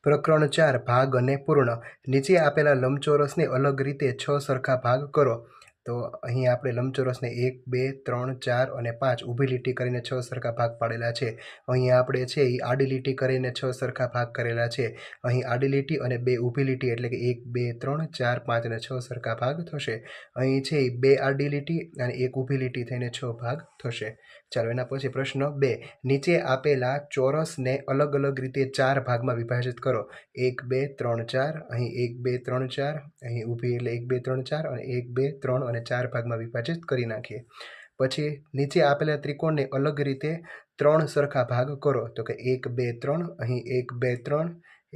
પ્રકરણ 4 ભાગ અને પૂર્ણ. નીચે આપેલા લંબચોરસને અલગ રીતે 6 સરખા ભાગ કરો. તો અહીં આપણે લંબચોરસને 1, 2, 3, 4 અને 5 ઊભી લીટી કરીને 6 સરખા ભાગ પાડેલા છે. અહીં આપણે છે એ આડી લીટી કરીને 6 સરખા ભાગ કરેલા છે. અહીં આડી લીટી અને 2 ઊભી લીટી એટલે કે 1, 2, 3, 4, 5 અને 6 સરખા ભાગ થશે. અહીં છે એ 2 આડી લીટી અને 1 ઊભી લીટી થઈને 6 ભાગ થશે. ચાલો એના પછી પ્રશ્ન 2. નીચે આપેલા ચોરસને અલગ અલગ રીતે 4 ભાગમાં વિભાજિત કરો. 1, 2, 3, 4. અહીં 1, 2, 3, 4. અહીં ઊભી એટલે 1, 2, 3, 4 અને 1, 2, 3 અને 4 ભાગમાં વિભાજિત કરી નાખીએ. પછી નીચે આપેલા ત્રિકોણને અલગ રીતે 3 સરખા ભાગ કરો. તો કે 1, 2, 3. અહીં 1, 2, 3.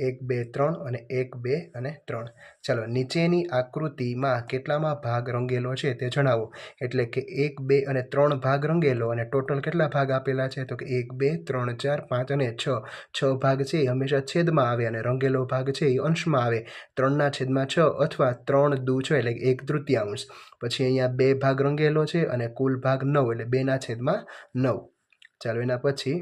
1, 2, 3 અને 1, 2 અને 3. ચાલો નીચેની આકૃતિમાં કેટલામાં ભાગ રંગેલો છે તે જણાવો. એટલે કે 1, 2 અને 3 ભાગ રંગેલો અને ટોટલ કેટલા ભાગ આપેલા છે? તો કે 1, 2, 3, 4, 5 અને 6. 6 ભાગ છે એ હંમેશા છેદમાં આવે અને રંગેલો ભાગ છે એ અંશમાં આવે. 3/6 અથવા 3 દુ 6 એટલે 1/3. પછી અહીંયા 2 ભાગ રંગેલો છે અને કુલ ભાગ 9 એટલે 2/9. ચાલો એના પછી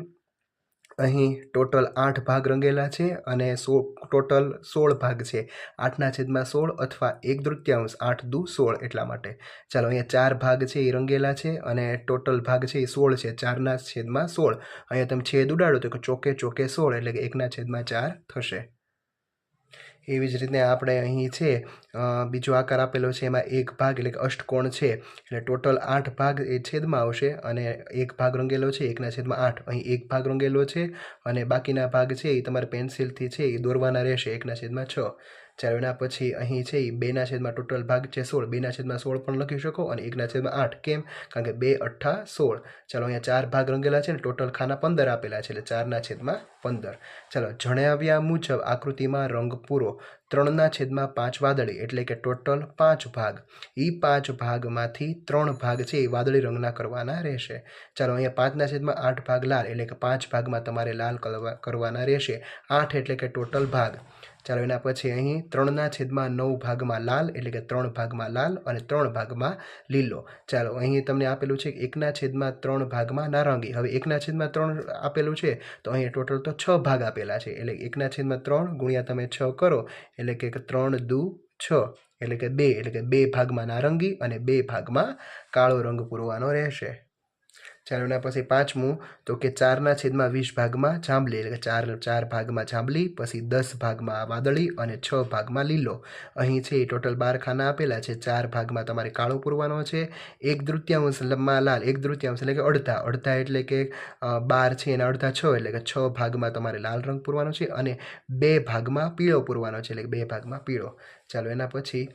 અહીં ટોટલ 8 ભાગ રંગેલા છે અને ટોટલ 16 ભાગ છે. 8/16 અથવા 1/3. 8 દુ 16 એટલા માટે. ચાલો અહીંયા 4 ભાગ છે એ રંગેલા છે અને ટોટલ ભાગ છે એ 16 છે. 4/16. અહીંયા તમે છેદ ઉડાડો તો કે ચોકે ચોકે 16 એટલે કે 1/4 થશે. એવી જ રીતે આપણે અહીં છે બીજો આકાર આપેલો છે એમાં 1 ભાગ એટલે કે અષ્ટકોણ છે એટલે ટોટલ 8 ભાગ એ છેદમાં આવશે અને 1 ભાગ રંગેલો છે 1/8. અહીં 1 ભાગ રંગેલો છે અને બાકીના ભાગ છે એ તમારે પેન્સિલથી છે એ દોરવાના રહેશે 1/6. ચાલો એના પછી અહીં છે એ 2/, ટોટલ ભાગ છે 16. 2/16 પણ લખી શકો અને 1/8. કેમ? કારણ કે 2 8 16. ચાલો અહીંયા 4 ભાગ રંગેલા છે ને ટોટલ ખાના 15 આપેલા છે એટલે 4/15. ચાલો જણાવ્યા મુજબ આકૃતિમાં રંગ પૂરો. 3/5 વાદળી એટલે કે ટોટલ 5 ભાગ. એ 5 ભાગમાંથી 3 ભાગ છે એ વાદળી રંગના કરવાના રહેશે. ચાલો અહીંયા 5/8 ભાગ લાલ એટલે કે 5 ભાગમાં તમારે લાલ કરવાના રહેશે. 8 એટલે કે ટોટલ ભાગ. ચાલો એના પછી અહીં 3/9 ભાગમાં લાલ એટલે કે 3 ભાગમાં લાલ અને 3 ભાગમાં લીલો. ચાલો અહીં તમને આપેલું છે 1/3 ભાગમાં નારંગી. હવે 1/3 આપેલું છે તો અહીં ટોટલ તો 6 ભાગ આપેલા છે એટલે 1/3 ગુણ્યા તમે 6 કરો એટલે કે 3 દુ 6 એટલે કે 2 એટલે કે 2 ભાગમાં નારંગી અને 2 ભાગમાં કાળો રંગ પૂરવાનો રહેશે. ચાલો એના પછી 5મું તો કે 4/20 ભાગમાં જાંબલી એટલે કે 4 ભાગમાં જાંબલી, પછી 10 ભાગમાં વાદળી અને 6 ભાગમાં લીલો. અહીં છે ટોટલ 12 ખાના આપેલા છે. 4 ભાગમાં તમારે કાળો પૂરવાનો છે. 1/3 લાલ, 1/3 એટલે કે અડધા એટલે કે 12 છે એના અડધા 6 એટલે કે 6 ભાગમાં તમારે લાલ રંગ પૂરવાનો છે અને 2 ભાગમાં પીળો પૂરવાનો છે એટલે કે 2 ભાગમાં પીળો. ચાલો એના પછી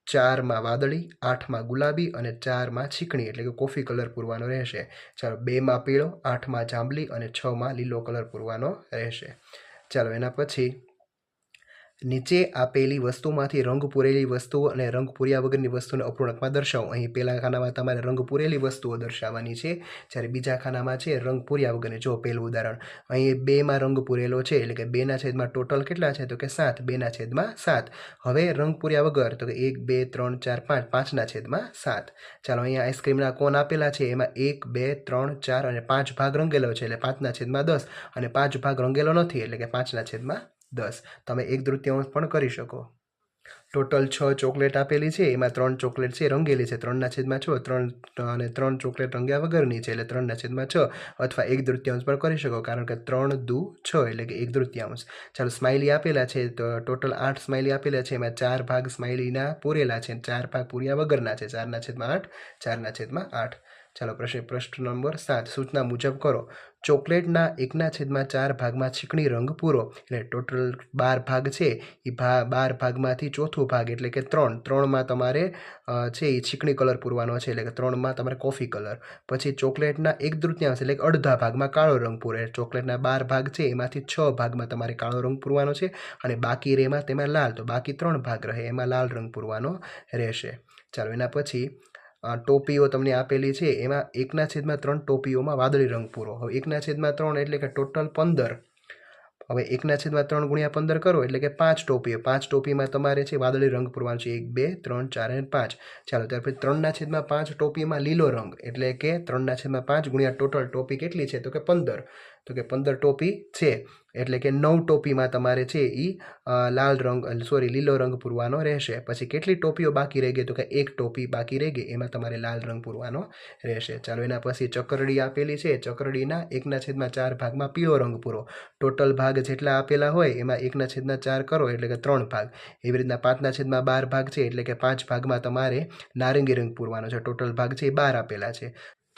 4માં વાદળી, 8માં ગુલાબી અને 4માં ચીકણી એટલે કે કોફી કલર પૂરવાનો રહેશે. ચાલો 2માં પીળો, 8માં જાંબલી અને 6માં લીલો કલર પૂરવાનો રહેશે. ચાલો એના પછી નીચે આપેલી વસ્તુમાંથી રંગ પૂરેલી વસ્તુઓ અને રંગ પૂર્યા વગરની વસ્તુને અપૂર્ણાંકમાં દર્શાવો. અહીં પહેલા ખાનામાં તમારે રંગ પૂરેલી વસ્તુઓ દર્શાવવાની છે, જ્યારે બીજા ખાનામાં છે રંગ પૂર્યા વગરની. જો પહેલું ઉદાહરણ અહીં 2માં રંગ પૂરેલો છે એટલે કે 2/7 ટોટલ કેટલા છે? તો કે 7. 2/7. હવે રંગ પૂર્યા વગર તો કે 1, 2, 3, 4, 5. 5/7. ચાલો અહીંયા આઈસ્ક્રીમના કોન આપેલા છે એમાં 1, 2, 3, 4 અને 5 ભાગ રંગેલો છે એટલે 5/10 અને 5 ભાગ રંગેલો નથી એટલે કે 5/10. તમે 1/3 પણ કરી શકો. ટોટલ 6 ચોકલેટ આપેલી છે એમાં 3 ચોકલેટ છે રંગેલી છે 3/6, 3 અને 3 ચોકલેટ રંગ્યા વગરની છે એટલે 3/6 અથવા 1/3 પણ કરી શકો કારણ કે 3 દુ 6 એટલે કે 1/3. ચાલો સ્માઇલી આપેલા છે તો ટોટલ 8 સ્માઇલી આપેલા છે એમાં 4 ભાગ સ્માઇલીના પૂરેલા છે 4 ભાગ પૂર્યા વગરના છે 4/8, 4/8. ચાલો પ્રશ્ન નંબર 7 સૂચના મુજબ કરો. ચોકલેટના 1/4 ભાગમાં ચીકણી રંગ પૂરો. એટલે ટોટલ 12 ભાગ છે એ 12 ભાગમાંથી ચોથો ભાગ એટલે કે 3માં તમારે છે એ ચીકણી કલર પૂરવાનો છે એટલે કે 3માં તમારે કોફી કલર. પછી ચોકલેટના 1/3 એટલે કે અડધા ભાગમાં કાળો રંગ પૂરે. ચોકલેટના 12 ભાગ છે એમાંથી 6 ભાગમાં તમારે કાળો રંગ પૂરવાનો છે અને બાકી રેમાં તેમાં લાલ, તો બાકી 3 ભાગ રહે એમાં લાલ રંગ પૂરવાનો રહેશે. ચાલો એના પછી ટોપીઓ તમને આપેલી છે એમાં 1/3 ટોપીઓમાં વાદળી રંગ પૂરો. હવે 1/3 એટલે કે ટોટલ 15. હવે 1/3 ગુણ્યા 15 કરો એટલે કે 5 ટોપીઓ. 5 ટોપીમાં તમારે છે વાદળી રંગ પૂરવાનો છે 1, 2, 3, 4 અને 5. ચાલો ત્યાર પછી 3/5 ટોપીમાં લીલો રંગ એટલે કે 3/5 ગુણ્યા ટોટલ ટોપી કેટલી છે? તો કે 15. તો કે 15 ટોપી છે, એટલે કે 9 ટોપીમાં તમારે છે એ લીલો રંગ પૂરવાનો રહેશે. પછી કેટલી ટોપીઓ બાકી રહી ગઈ, તો કે 1 ટોપી બાકી રહી ગઈ, એમાં તમારે લાલ રંગ પૂરવાનો રહેશે. ચાલો એના પછી ચકરડી આપેલી છે, ચકરડીના 1/4 ભાગમાં પીળો રંગ પૂરો. ટોટલ ભાગ જેટલા આપેલા હોય એમાં 1/4 કરો એટલે કે 3 ભાગ. એવી રીતના 5/12 ભાગ છે, એટલે કે 5 ભાગમાં તમારે નારંગી રંગ પૂરવાનો છે. ટોટલ ભાગ છે એ 12 આપેલા છે.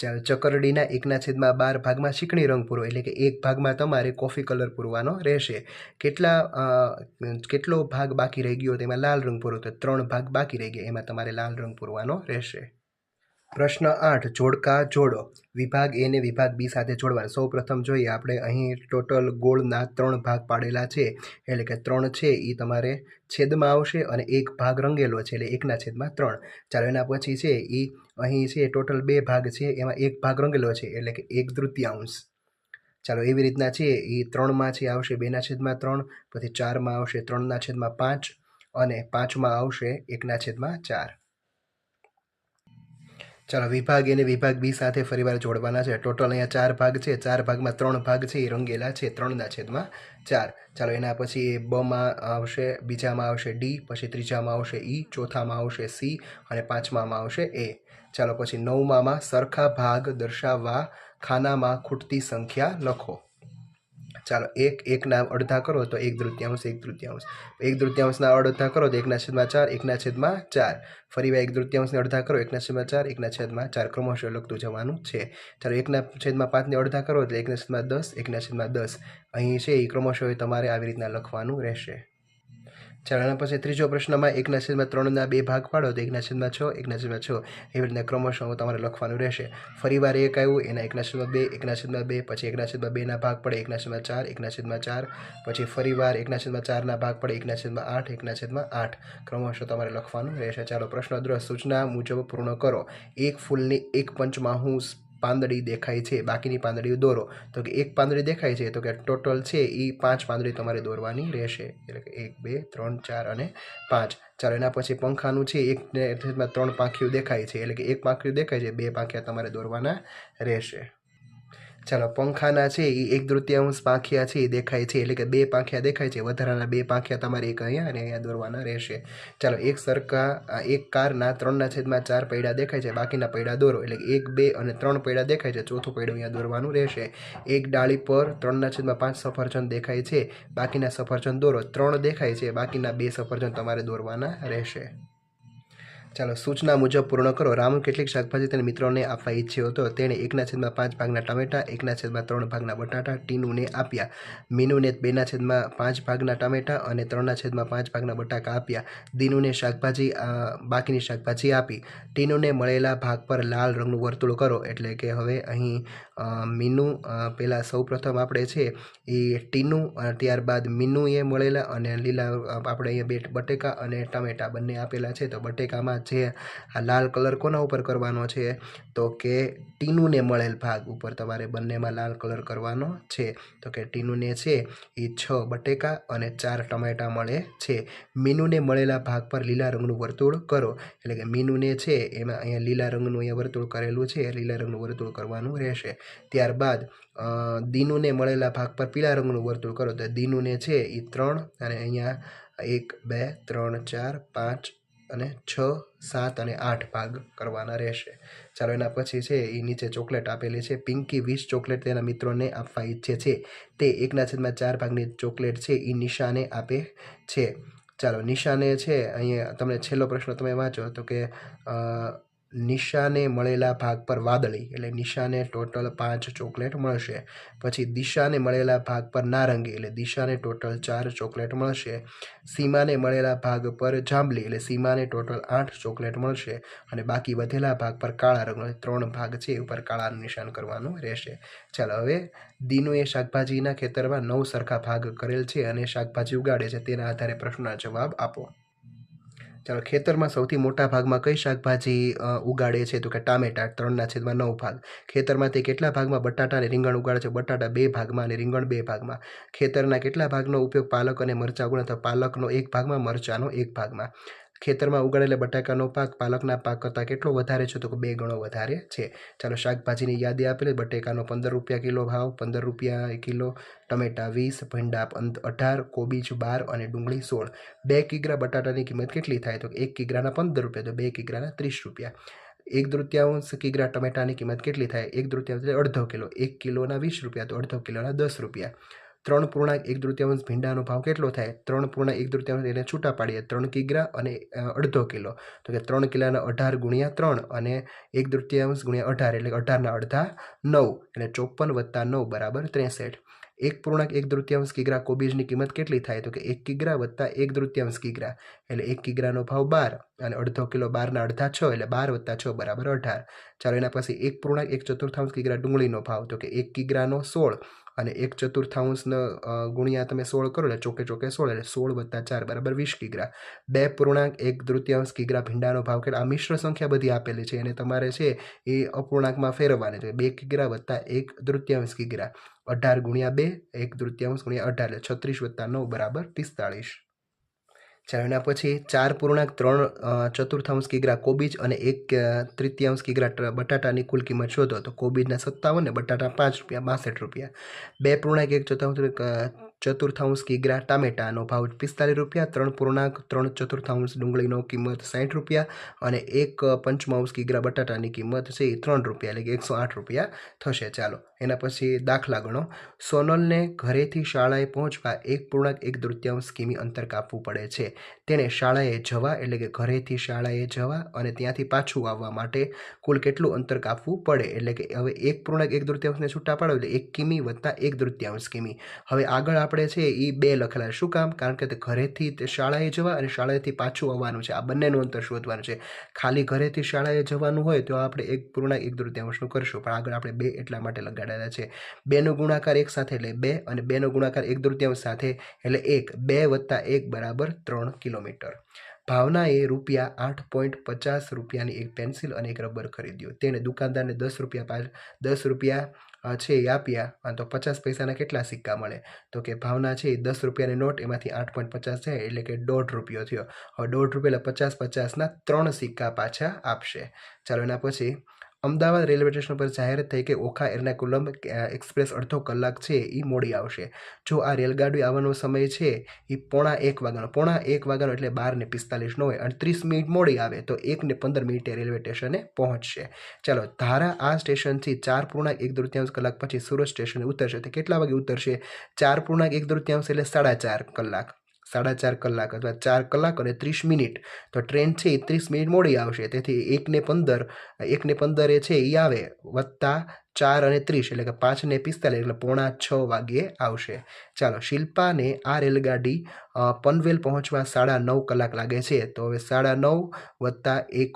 ચાલો ચકરડીના 1/12 ભાગમાં ચીકણી રંગ પૂરો, એટલે કે 1 ભાગમાં તમારે કોફી કલર પૂરવાનો રહેશે. કેટલો ભાગ બાકી રહી ગયો તેમાં લાલ રંગ પૂરો, તો 3 ભાગ બાકી રહી ગયા, એમાં તમારે લાલ રંગ પૂરવાનો રહેશે. પ્રશ્ન 8 જોડકા જોડો. વિભાગ એ ને વિભાગ બી સાથે જોડવા. સૌ પ્રથમ જોઈએ આપણે અહીં ટોટલ ગોળના 3 ભાગ પાડેલા છે, એટલે કે 3 છે એ તમારે છેદમાં આવશે અને 1 ભાગ રંગેલો છે એટલે 1/3. ચાલો એના પછી છે એ અહીં છે ટોટલ 2 ભાગ છે, એમાં 1 ભાગ રંગેલો છે એટલે કે 1/3. ચાલો એવી રીતના છે એ 3માં છે આવશે 2/3, પછી 4માં આવશે 3/5 અને 5માં આવશે 1/4. ચાલો વિભાગ એને વિભાગ બી સાથે ફરીવાર જોડવાના છે. ટોટલ અહીંયા 4 ભાગ છે, 4 ભાગમાં 3 ભાગ છે એ રંગેલા છે 3/4. ચાલો એના પછી બમાં આવશે, બીજામાં આવશે ડી, પછી ત્રીજામાં આવશે ઈ, ચોથામાં આવશે સી અને 5મામાં આવશે એ. ચાલો પછી 9મામાં સરખા ભાગ દર્શાવવા ખાનામાં ખૂટતી સંખ્યા લખો. ચાલો 1/1ના અડધા કરો તો 1/3, 1/3. 1/3ના અડધા કરો તો 1/4, 1/4. ફરીવાર 1/3ને અડધા કરો 1/4, 1/4. ક્રમશઃ લખતું જવાનું છે. ચાલો 1/5ને અડધા કરો એટલે 1/10, 1/10. અહીં છે એ ક્રમશઃ તમારે આવી રીતના લખવાનું રહેશે. ચાલો એના પછી ત્રીજો પ્રશ્નમાં 1/3ના 2 ભાગ પાડો તો 1/6, 1/6. એવી રીતના ક્રમશઃ તમારે લખવાનું રહેશે. ફરીવાર 1 આવ્યું એના 1/2, 1/2, પછી 1/2ના ભાગ પડે 1/4, 1/4. પછી ફરીવાર 1/4ના ભાગ પડે 1/8, 1/8. ક્રમશઃ તમારે લખવાનું રહેશે. ચાલો પ્રશ્ન 10 સૂચના મુજબ પૂર્ણ કરો. એક ફૂલની 1 પંચબાહુ પાંદડી દેખાય છે, બાકીની પાંદડીઓ દોરો. તો કે 1 પાંદડી દેખાય છે તો કે ટોટલ છે એ 5 પાંદડી તમારે દોરવાની રહેશે, એટલે કે 1, 2, 3, 4 અને 5. ચાલો એના પછી પંખાનું છે 1/3 પાંખિયું દેખાય છે, એટલે કે 1 પાંખિયું દેખાય છે, 2 પાંખિયા તમારે દોરવાના રહેશે. ચાલો પંખાના છે એ 1/3 પાંખિયા છે એ દેખાય છે, એટલે કે 2 પાંખિયા દેખાય છે, વધારાના 2 પાંખિયા તમારે એક અહીંયા અને અહીંયા દોરવાના રહેશે. ચાલો એક કારના 3/4 પૈડા દેખાય છે, બાકીના પૈડા દોરો, એટલે 1, 2 અને 3 પૈડા દેખાય છે, ચોથું પૈડું અહીંયા દોરવાનું રહેશે. એક ડાળી પર 3/5 સફરજન દેખાય છે, બાકીના સફરજન દોરો. 3 દેખાય છે, બાકીના 2 સફરજન તમારે દોરવાના રહેશે. ચાલો સૂચના મુજબ પૂર્ણ કરો. રામુ કેટલીક શાકભાજી તેના મિત્રોને આપવા ઈચ્છ્યો હતો. તેણે 1/5 ભાગના ટમેટા, 1/3 ભાગના બટાટા ટીનુને આપ્યા. મીનુને 2/5 ભાગના ટમેટા અને 3/5 ભાગના બટાકા આપ્યા. દીનુને બાકીની શાકભાજી આપી. ટીનુને મળેલા ભાગ પર લાલ રંગનું વર્તુળ કરો. એટલે કે હવે અહીં મીનુ પહેલાં સૌપ્રથમ આપણે છે એ ટીનુ, ત્યારબાદ મીનુએ મળેલા અને લીલા આપણે અહીંયા બટેકા અને ટમેટા બંને આપેલા છે. તો બટેકામાં જે આ લાલ કલર કોના ઉપર કરવાનો છે, તો કે ટીનુને મળેલ ભાગ ઉપર તમારે બંનેમાં લાલ કલર કરવાનો છે. તો કે ટીનુને છે એ 6 બટેકા અને 4 ટમેટા મળે છે. મીનુને મળેલા ભાગ પર લીલા રંગનું વર્તુળ કરો. એટલે કે મીનુને છે એમાં અહીંયા લીલા રંગનું અહીંયા વર્તુળ કરેલું છે, લીલા રંગનું વર્તુળ કરવાનું રહેશે. ત્યારબાદ દીનુને મળેલા ભાગ પર પીળા રંગનું વર્તુળ કરો. તો દીનુને છે એ 3 અને અહીંયા 1, 2, 3, 4, 5 અને 6, 7 અને 8 ભાગ કરવાના રહેશે. ચાલો એના પછી છે એ નીચે ચોકલેટ આપેલી છે. પિંકી 20 ચોકલેટ તેના મિત્રોને આપવા ઈચ્છે છે. તે 1/4 ભાગની ચોકલેટ છે એ નિશાને આપે છે. ચાલો નિશાને છે અહીંયા તમને છેલ્લો પ્રશ્ન તમે વાંચો તો કે નિશાને મળેલા ભાગ પર વાદળી, એટલે નિશાને ટોટલ 5 ચોકલેટ મળશે. પછી દિશાને મળેલા ભાગ પર નારંગી, એટલે દિશાને ટોટલ 4 ચોકલેટ મળશે. સીમાને મળેલા ભાગ પર જાંબલી, એટલે સીમાને ટોટલ 8 ચોકલેટ મળશે. અને બાકી વધેલા ભાગ પર કાળા રંગનો 3 ભાગ છે ઉપર કાળાનું નિશાન કરવાનું રહેશે. ચાલો હવે દીનુએ શાકભાજીના ખેતરમાં 9 સરખા ભાગ કરેલ છે અને શાકભાજી ઉગાડે છે, તેના આધારે પ્રશ્નના જવાબ આપો. ચાલો ખેતરમાં સૌથી મોટા ભાગમાં કઈ શાકભાજી ઉગાડે છે, તો કે ટામેટા 3/9 ભાગ. ખેતરમાં તે કેટલા ભાગમાં બટાટા અને રીંગણ ઉગાડે છે, બટાટા 2 ભાગમાં અને રીંગણ 2 ભાગમાં. ખેતરના કેટલા ભાગનો ઉપયોગ પાલક અને મરચાં ઉગાડે, તો પાલકનો 1 ભાગમાં, મરચાંનો 1 ભાગમાં. ખેતરમાં ઉગાડેલા બટાકાનો પાક પાલકના પાક કરતાં કેટલો વધારે છે? તો 2 ગણો વધારે છે. ચાલો શાકભાજીની યાદી આપેલી. બટેકાનો 15 રૂપિયા કિલો ભાવ, 15 રૂપિયા કિલો, ટમેટા 20, ભીંડા 18, કોબીજ 12 અને ડુંગળી 16. 2 કિગ્રા બટાટાની કિંમત કેટલી થાય? તો 1 કિગ્રાના 15 રૂપિયા, તો 2 કિગ્રાના 30 રૂપિયા. 1/3 કિગ્રા ટમેટાની કિંમત કેટલી થાય? 1/3 એટલે અડધો કિલો. 1 કિલોના 20 રૂપિયા, તો અડધો કિલોના 10 રૂપિયા. 3.1/3 ભીંડાનો ભાવ કેટલો થાય? 3.1/3 એને છૂટા પાડીએ, 3 કિગ્રા અને અડધો કિલો, તો કે 3 કિલોના 18 ગુણ્યા 3 અને 1/3 ગુણ્યા 18 એટલે 18ના અડધા 9 એટલે 54 + 9 બરાબર 63. 1.1/3 કિગ્રા કોબીજની કિંમત કેટલી થાય? તો કે 1 કિગ્રા વત્તા 1/3 કિગ્રા એટલે 1 કિગ્રાનો ભાવ 12 અને અડધો કિલો 12ના અડધા 6 એટલે 12 + 6 બરાબર 18. ચાલો એના પછી 1.1/4 કિગ્રા ડુંગળીનો ભાવ, તો કે 1 કિગ્રાનો 16 અને 1/4 ગુણ્યા તમે 16 કરો એટલે ચોકે ચોકે 16 એટલે 16 + 4 બરાબર 20 કિગ્રા. 2.1/3 કિગ્રા ભીંડાનો ભાવ કેટલો? આ મિશ્ર સંખ્યા બધી આપેલી છે અને તમારે છે એ અપૂર્ણાંકમાં ફેરવવાની છે. 2 કિગ્રા વત્તા 1/3 કિગ્રા, 18 ગુણ્યા 2, 1/3 ગુણ્યા 18 એટલે 36 + 9 બરાબર 45. ચાલો એના પછી 4.3 કિગ્રા કોબીજ અને 1/3 કિગ્રા બટાટાની કુલ કિંમત શોધો. તો કોબીજના 57 ને બટાટા 5 રૂપિયા, 62 રૂપિયા. 2.1/4 કિગ્રા ટામેટાનો ભાવ 45 રૂપિયા, 3.3 ડુંગળીનો કિંમત 60 રૂપિયા અને 1/5 કિગ્રા બટાટાની કિંમત છે 3 રૂપિયા એટલે કે 108 રૂપિયા થશે. ચાલો એના પછી દાખલા ગણો. સોનલને ઘરેથી શાળાએ પહોંચવા 1.1/3 કિમી અંતર કાપવું પડે છે. તેણે શાળાએ જવા એટલે કે ઘરેથી શાળાએ જવા અને ત્યાંથી પાછું આવવા માટે કુલ કેટલું અંતર કાપવું પડે? એટલે કે હવે 1.1/3 છૂટા પાડો એટલે 1 કિમી વત્તા 1/3 કિમી. હવે આગળ આપણે છે એ 2 લખેલા. શું કામ? કારણ કે ઘરેથી શાળાએ જવા અને શાળાએથી પાછું આવવાનું છે. આ બંનેનું અંતર શોધવાનું છે. ખાલી ઘરેથી શાળાએ જવાનું હોય તો આપણે 1.1/3નું કરશું, પણ આગળ આપણે 2 એટલા માટે લગાડેલા છે. 2નો ગુણાકાર 1 સાથે એટલે 2 અને 2નો ગુણાકાર 1/3 સાથે એટલે 1. 2 વત્તા 1 બરાબર 3 કિલોમીટર. ભાવનાએ ₹8.50 રૂપિયાની એક પેન્સિલ અને એક રબર ખરીદ્યું. તેણે દુકાનદારને 10 રૂપિયા છે એ આપ્યા, તો 50 પૈસાના કેટલા સિક્કા મળે? તો કે ભાવના છે એ 10 રૂપિયાની નોટ, એમાંથી 8.50 છે એટલે કે ₹1.5 થયો. હવે ₹1.5 એટલે 50-50ના 3 સિક્કા પાછા આપશે. ચાલો એના પછી અમદાવાદ રેલવે સ્ટેશન પર જાહેરાત થઈ કે ઓખા એર્નાકુલમ એક્સપ્રેસ અડધો કલાક છે એ મોડી આવશે. જો આ રેલગાડી આવવાનો સમય છે એ 1:45 વાગ્યાનો, 1:45 વાગ્યાનો એટલે 12:45 નો હોય અને 30 મિનિટ મોડી આવે તો 1:15 રેલવે સ્ટેશને પહોંચશે. ચાલો ધારા આ સ્ટેશનથી 4.1/3 કલાક પછી સુરત સ્ટેશને ઉતરશે. તો કેટલા વાગે ઉતરશે? 4.1/3 એટલે 4.5 કલાક, 4.5 કલાક અથવા 4 કલાક અને 30 મિનિટ. તો ટ્રેન છે એ 30 મિનિટ મોડી આવશે. તેથી 1:15 એ છે એ આવે વત્તા 4 અને 30 એટલે કે 5:45 એટલે 5:45 વાગ્યે આવશે. ચાલો શિલ્પાને આ રેલગાડી પનવેલ પહોંચવા 9.5 કલાક લાગે છે. તો હવે 9.5 વત્તા 1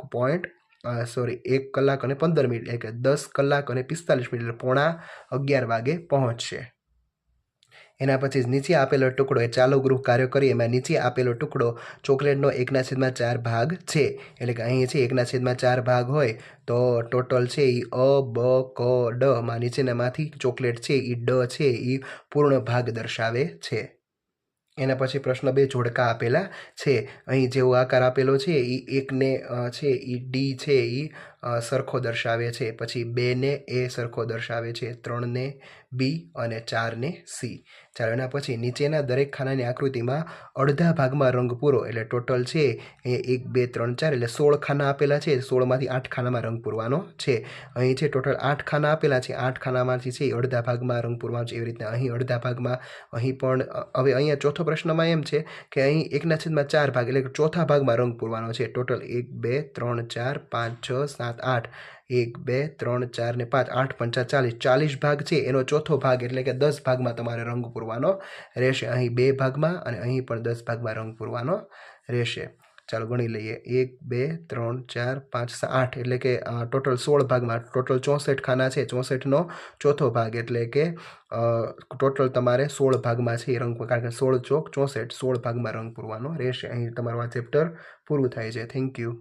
કલાક અને 15 મિનિટ એટલે કે 10 કલાક અને 45 મિનિટ એટલે 11:15 વાગે પહોંચશે. એના પછી નીચે આપેલો ટુકડો એ ચાલો ગૃહ કાર્ય કરીએ. એમાં નીચે આપેલો ટુકડો ચોકલેટનો 1/4 ભાગ છે. એટલે કે અહીં છે 1/4 ભાગ હોય તો ટોટલ છે એ અ, બ, ક, ડ માં નીચેનામાંથી ચોકલેટ છે એ ડ છે એ પૂર્ણ ભાગ દર્શાવે છે. એના પછી પ્રશ્ન 2 જોડકા આપેલા છે. અહીં જેવો આકાર આપેલો છે એ 1ને છે એ ડી છે એ સરખો દર્શાવે છે, પછી 2ને એ સરખો દર્શાવે છે, 3ને બી અને 4ને સી. ચાલો એના પછી નીચેના દરેક ખાનાની આકૃતિમાં અડધા ભાગમાં રંગ પૂરો. એટલે ટોટલ છે એ 1, 2, 3, 4 એટલે 16 ખાના આપેલા છે. 16માંથી 8 ખાનામાં રંગ પૂરવાનો છે. અહીં છે ટોટલ 8 ખાના આપેલા છે. 8 ખાનામાંથી છે અડધા ભાગમાં રંગ પૂરવાનો છે. એવી રીતના અહીં અડધા ભાગમાં, અહીં પણ. હવે અહીંયા ચોથો પ્રશ્નમાં એમ છે કે અહીં 1/4 ભાગ એટલે કે ચોથા ભાગમાં રંગ પૂરવાનો છે. ટોટલ 1, 2, 3, 4, 5, 6, 7, 8, 1, 2, 3, 4 ને 5, 8 × 5 = 40 ભાગ છે. એનો ચોથો ભાગ એટલે કે 10 ભાગમાં તમારે રંગ પૂરવાનો રહેશે. અહીં 2 ભાગમાં અને અહીં પણ 10 ભાગમાં રંગ પૂરવાનો રહેશે. ચાલો ગણી લઈએ. 1, 2, 3, 4, 5, 6, 8 એટલે કે ટોટલ 16 ભાગમાં ટોટલ 64 ખાના છે. 64નો ચોથો ભાગ એટલે કે ટોટલ તમારે 16 ભાગમાં છે રંગ, કારણ કે 16 ચોક 64, 16 ભાગમાં રંગ પૂરવાનો રહેશે. અહીં તમારું આ ચેપ્ટર પૂરું થાય છે. Thank you.